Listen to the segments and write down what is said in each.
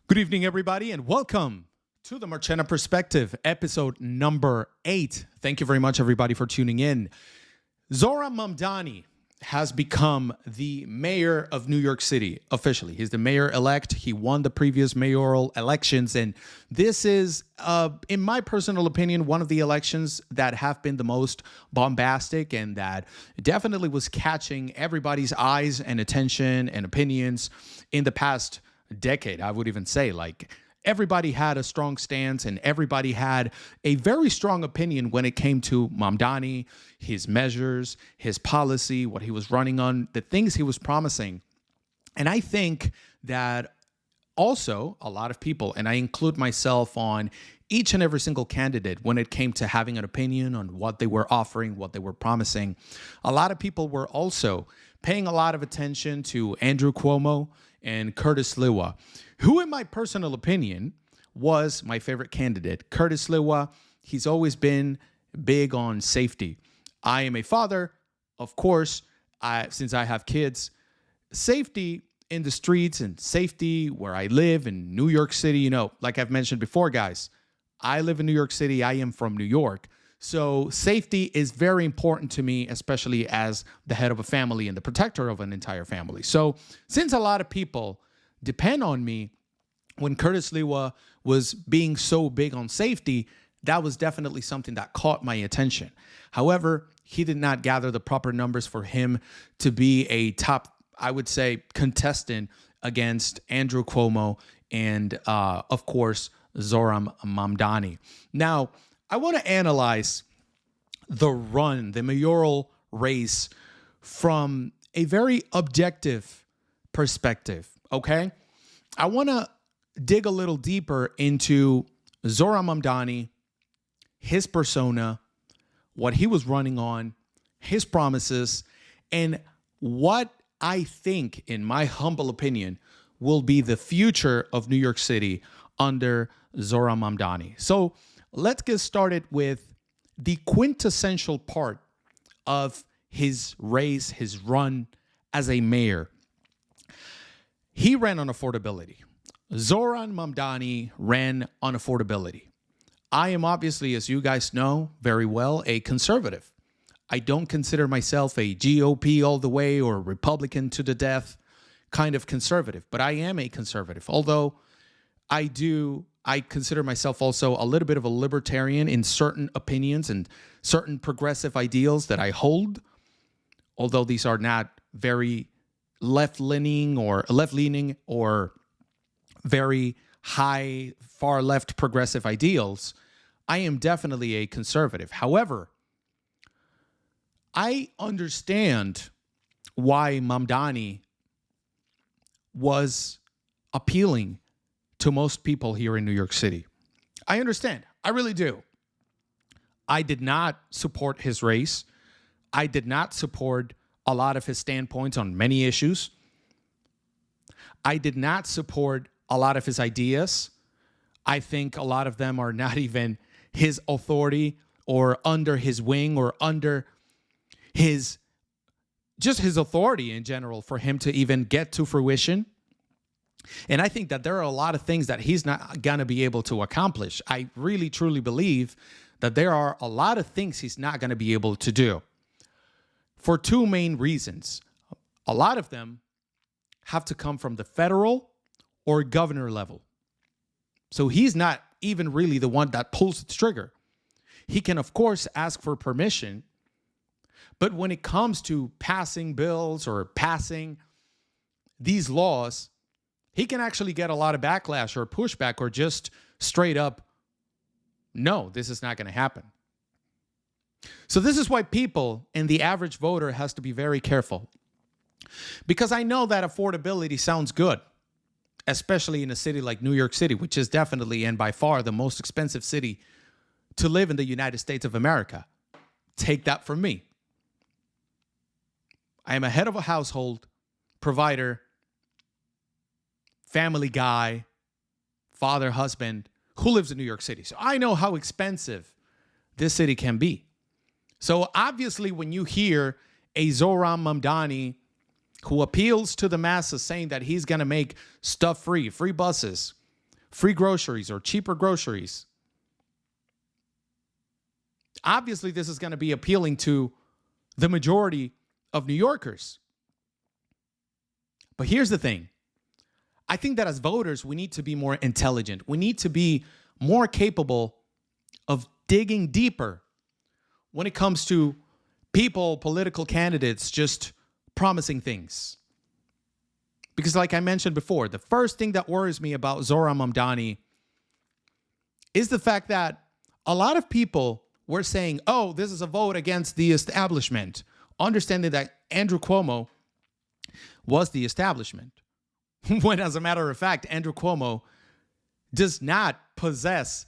Good evening, everybody, and welcome to the Marchena Perspective, episode number 8. Thank you very much, everybody, for tuning in. Zohran Mamdani has become the mayor of New York City, officially. He's the mayor-elect. He won the previous mayoral elections, and this is, in my personal opinion, one of the elections that have been the most bombastic and that definitely was catching everybody's eyes and attention and opinions in the past decade. I would even say, like, everybody had a strong stance and everybody had a very strong opinion when it came to Mamdani, his measures, his policy, what he was running on, the things he was promising. And I think that also a lot of people, and I include myself on each and every single candidate when it came to having an opinion on what they were offering, what they were promising, a lot of people were also paying a lot of attention to Andrew Cuomo and Curtis Lewa, who, in my personal opinion, was my favorite candidate. Curtis Lewa, he's always been big on safety. I am a father, of course, since I have kids. Safety in the streets and safety where I live in New York City, you know, like I've mentioned before, guys, I live in New York City. I am from New York. So safety is very important to me, especially as the head of a family and the protector of an entire family. So since a lot of people depend on me, when Curtis Lewa was being so big on safety, that was definitely something that caught my attention. However, he did not gather the proper numbers for him to be a top, I would say, contestant against Andrew Cuomo and, of course, Zohran Mamdani. Now, I want to analyze the mayoral race from a very objective perspective, okay? I want to dig a little deeper into Zohran Mamdani, his persona, what he was running on, his promises, and what I think, in my humble opinion, will be the future of New York City under Zohran Mamdani. So let's get started with the quintessential part of his race, his run as a mayor. He ran on affordability. Zohran Mamdani ran on affordability. I am obviously, as you guys know very well, a conservative. I don't consider myself a GOP all the way or Republican to the death kind of conservative, but I am a conservative, although I consider myself also a little bit of a libertarian in certain opinions and certain progressive ideals that I hold, although these are not very left-leaning or very high, far left progressive ideals. I am definitely a conservative. However, I understand why Mamdani was appealing to most people here in New York City. I understand. I really do. I did not support his race. I did not support a lot of his standpoints on many issues. I did not support a lot of his ideas. I think a lot of them are not even his authority or under his wing or under his authority in general for him to even get to fruition. And I think that there are a lot of things that he's not going to be able to accomplish. I really, truly believe that there are a lot of things he's not going to be able to do for two main reasons. A lot of them have to come from the federal or governor level. So he's not even really the one that pulls the trigger. He can, of course, ask for permission. But when it comes to passing bills or passing these laws, he can actually get a lot of backlash or pushback or just straight up, no, this is not going to happen. So this is why people and the average voter has to be very careful. Because I know that affordability sounds good, especially in a city like New York City, which is definitely and by far the most expensive city to live in the United States of America. Take that from me. I am a head of a household, provider, family guy, father, husband, who lives in New York City. So I know how expensive this city can be. So obviously when you hear a Zohran Mamdani who appeals to the masses saying that he's going to make stuff free buses, free groceries or cheaper groceries. Obviously, this is going to be appealing to the majority of New Yorkers. But here's the thing. I think that as voters, we need to be more intelligent. We need to be more capable of digging deeper when it comes to people, political candidates, just promising things. Because like I mentioned before, the first thing that worries me about Zohran Mamdani is the fact that a lot of people were saying, oh, this is a vote against the establishment, understanding that Andrew Cuomo was the establishment. When, as a matter of fact, Andrew Cuomo does not possess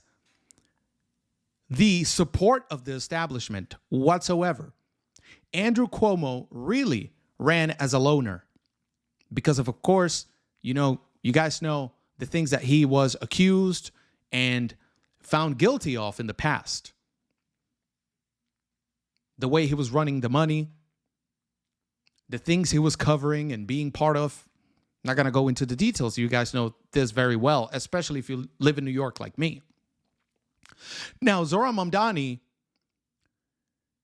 the support of the establishment whatsoever. Andrew Cuomo really ran as a loner because of course, you guys know the things that he was accused and found guilty of in the past. The way he was running the money, the things he was covering and being part of. I'm not going to go into the details. You guys know this very well, especially if you live in New York like me. Now, Zohran Mamdani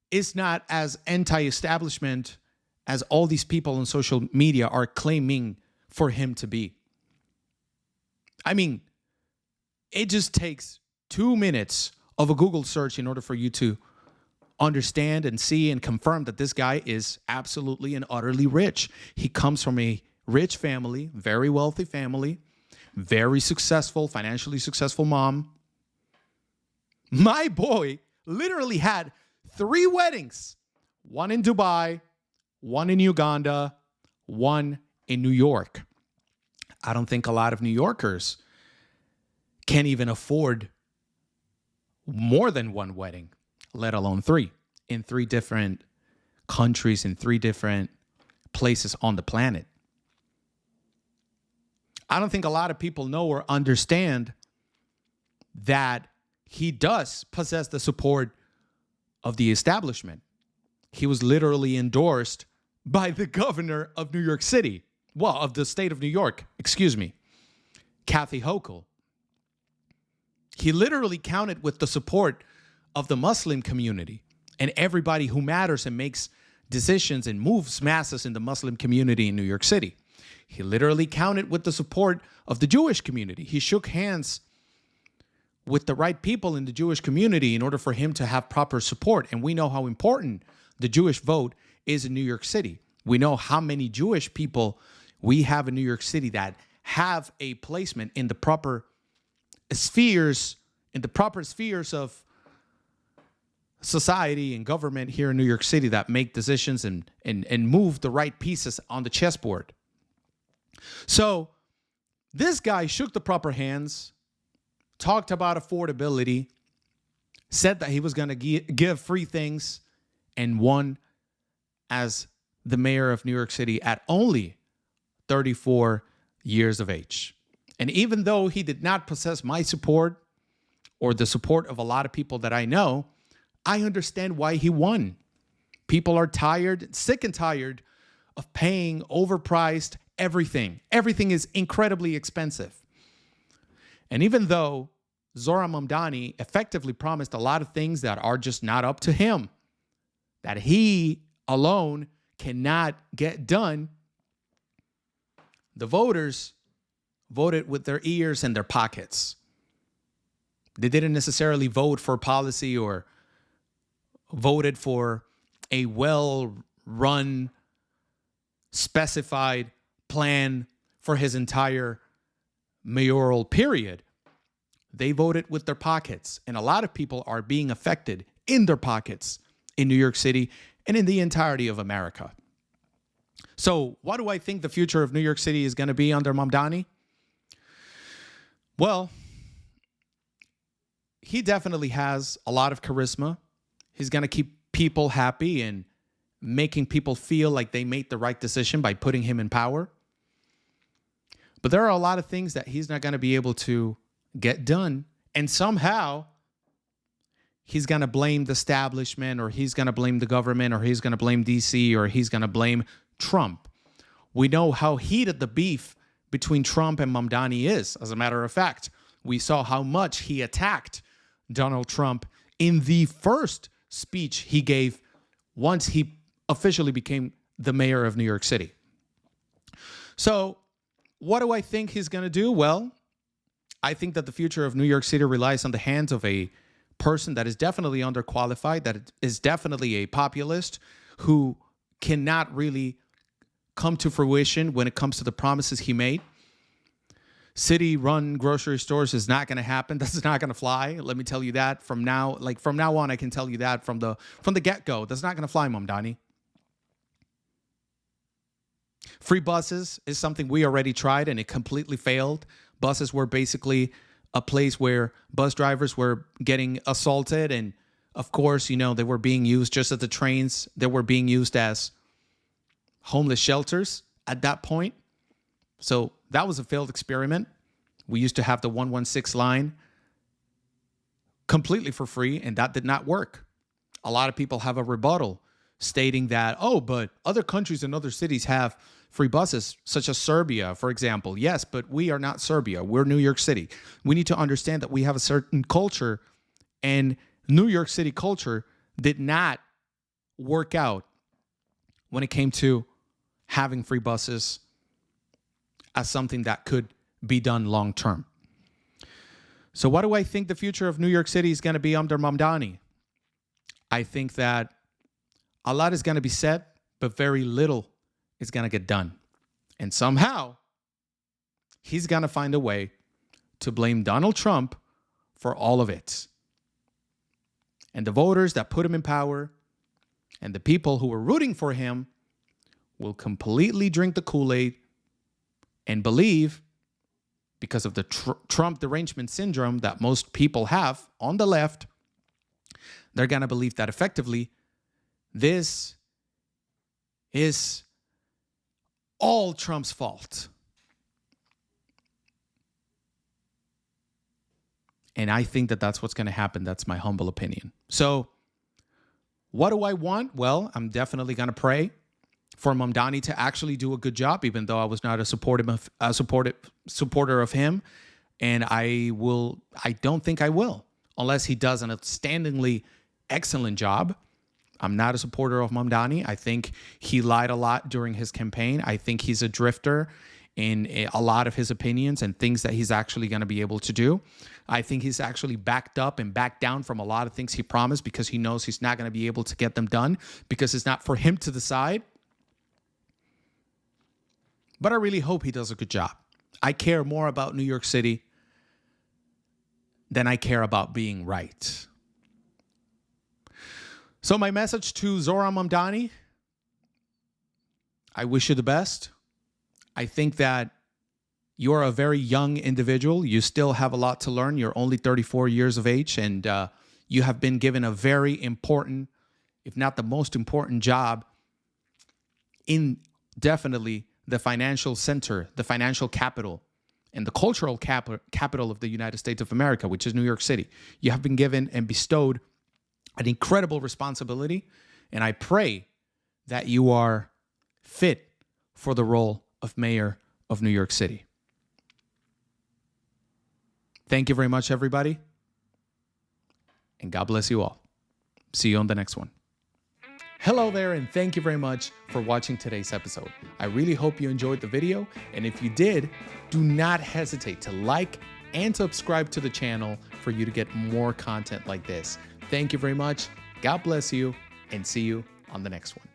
is not as anti-establishment as all these people on social media are claiming for him to be. I mean, it just takes 2 minutes of a Google search in order for you to understand and see and confirm that this guy is absolutely and utterly rich. He comes from a rich family, very wealthy family, very successful, financially successful mom. My boy literally had 3 weddings, one in Dubai, one in Uganda, one in New York. I don't think a lot of New Yorkers can even afford more than one wedding, let alone 3, in 3 different countries, in 3 different places on the planet. I don't think a lot of people know or understand that he does possess the support of the establishment. He was literally endorsed by the governor of New York City. Well, of the state of New York, excuse me, Kathy Hochul. He literally counted with the support of the Muslim community and everybody who matters and makes decisions and moves masses in the Muslim community in New York City. He literally counted with the support of the Jewish community. He shook hands with the right people in the Jewish community in order for him to have proper support. And we know how important the Jewish vote is in New York City. We know how many Jewish people we have in New York City that have a placement in the proper spheres, of society and government here in New York City that make decisions and move the right pieces on the chessboard. So this guy shook the proper hands, talked about affordability, said that he was going to give free things, and won as the mayor of New York City at only 34 years of age. And even though he did not possess my support or the support of a lot of people that I know, I understand why he won. People are tired, sick and tired of paying overpriced everything. Everything is incredibly expensive. And even though Zohran Mamdani effectively promised a lot of things that are just not up to him, that he alone cannot get done, the voters voted with their ears and their pockets. They didn't necessarily vote for policy or voted for a well-run, specified plan for his entire mayoral period. They voted with their pockets, and a lot of people are being affected in their pockets in New York City and in the entirety of America. So what do I think the future of New York City is going to be under Mamdani? Well, he definitely has a lot of charisma. He's going to keep people happy and making people feel like they made the right decision by putting him in power. But there are a lot of things that he's not going to be able to get done. And somehow he's going to blame the establishment, or he's going to blame the government, or he's going to blame DC, or he's going to blame Trump. We know how heated the beef between Trump and Mamdani is, as a matter of fact. We saw how much he attacked Donald Trump in the first speech he gave once he officially became the mayor of New York City. So what do I think he's going to do? Well, I think that the future of New York City relies on the hands of a person that is definitely underqualified, that is definitely a populist who cannot really come to fruition when it comes to the promises he made. City-run grocery stores is not going to happen. That's not going to fly. Let me tell you that from now on. I can tell you that from the get-go. That's not going to fly, Mamdani. Free buses is something we already tried and it completely failed. Buses were basically a place where bus drivers were getting assaulted, and of course, they were being used just as the trains. They were being used as homeless shelters at that point. So that was a failed experiment. We used to have the 116 line completely for free, and that did not work. A lot of people have a rebuttal stating that, but other countries and other cities have free buses, such as Serbia, for example. Yes, but we are not Serbia. We're New York City. We need to understand that we have a certain culture, and New York City culture did not work out when it came to having free buses as something that could be done long term. So what do I think the future of New York City is going to be under Mamdani? I think that a lot is going to be said, but very little is going to get done. And somehow, he's going to find a way to blame Donald Trump for all of it. And the voters that put him in power and the people who were rooting for him will completely drink the Kool-Aid and believe, because of the Trump derangement syndrome that most people have on the left, they're going to believe that effectively this is all Trump's fault. And I think that that's what's going to happen. That's my humble opinion. So what do I want? Well, I'm definitely going to pray for Mamdani to actually do a good job, even though I was not a supporter of him. And I don't think I will, unless he does an outstandingly excellent job. I'm not a supporter of Mamdani. I think he lied a lot during his campaign. I think he's a drifter in a lot of his opinions and things that he's actually going to be able to do. I think he's actually backed up and backed down from a lot of things he promised because he knows he's not going to be able to get them done because it's not for him to decide. But I really hope he does a good job. I care more about New York City than I care about being right. So my message to Zohran Mamdani, I wish you the best. I think that you're a very young individual. You still have a lot to learn. You're only 34 years of age, and you have been given a very important, if not the most important job in definitely the financial center, the financial capital, and the cultural capital of the United States of America, which is New York City. You have been given and bestowed an incredible responsibility, and I pray that you are fit for the role of mayor of New York City. Thank you very much, everybody, and God bless you all. See you on the next one. Hello there, and thank you very much for watching today's episode. I really hope you enjoyed the video, and if you did, do not hesitate to like and subscribe to the channel for you to get more content like this. Thank you very much. God bless you, and see you on the next one.